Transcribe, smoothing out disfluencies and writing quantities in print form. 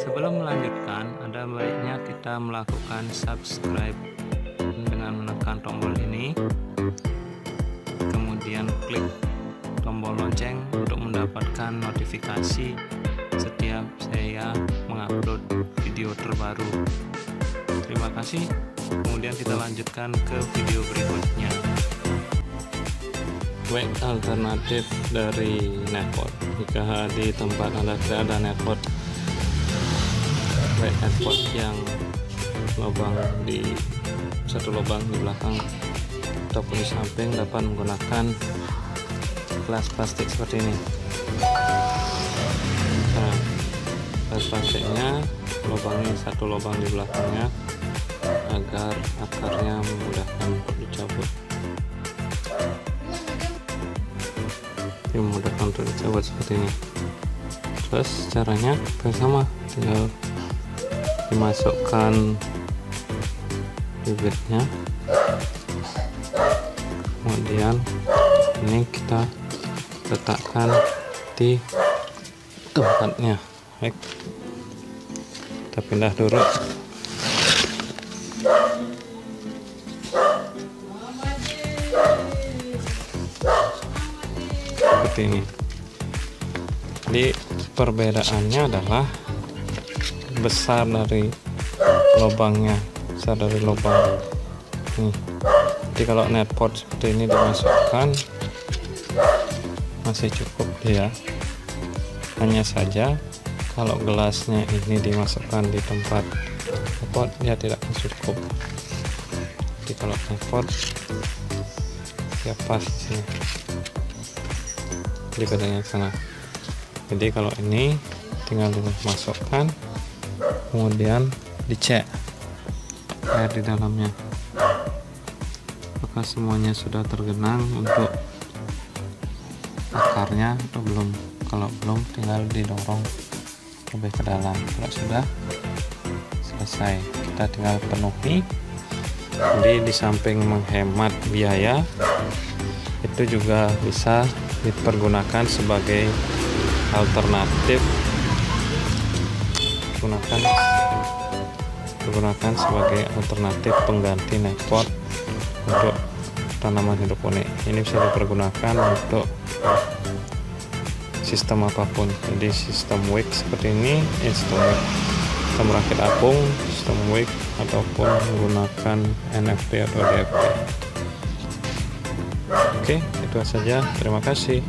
Sebelum melanjutkan, ada baiknya kita melakukan subscribe dengan menekan tombol ini, kemudian klik tombol lonceng untuk mendapatkan notifikasi setiap saya mengupload video terbaru. Terima kasih. Kemudian kita lanjutkan ke video berikutnya. Web alternatif dari netpot. Jika di tempat Anda tidak ada netpot, web netpot yang lubang di satu lubang di belakang ataupun di samping, dapat menggunakan gelas plastik seperti ini. Nah, gelas plastiknya lubangnya satu lubang di belakangnya agar akarnya memudahkan untuk dicabut. Ini memudahkan untuk dicabut seperti ini. Terus caranya sama, tinggal dimasukkan bibitnya, kemudian ini kita letakkan di tempatnya. Baik, kita pindah dulu. Seperti ini. Jadi perbedaannya adalah besar dari lubangnya, besar dari lubang nih. Jadi kalau netpot seperti ini dimasukkan masih cukup dia, hanya saja kalau gelasnya ini dimasukkan di tempat netpot dia tidak cukup. Jadi kalau netpot ya pas di sini, di bedanya sana. Jadi kalau ini tinggal dimasukkan, kemudian dicek air di dalamnya apakah semuanya sudah tergenang untuk akarnya atau belum. Kalau belum, tinggal didorong lebih ke dalam. Kalau sudah selesai, kita tinggal penuhi. Jadi di samping menghemat biaya, itu juga bisa dipergunakan sebagai alternatif, digunakan sebagai alternatif pengganti netpot untuk tanaman hidroponik. Ini bisa dipergunakan untuk sistem apapun. Jadi sistem wick seperti ini, sistem rakit apung, sistem wick, ataupun menggunakan NFT atau DFT. Oke, itu saja. Terima kasih.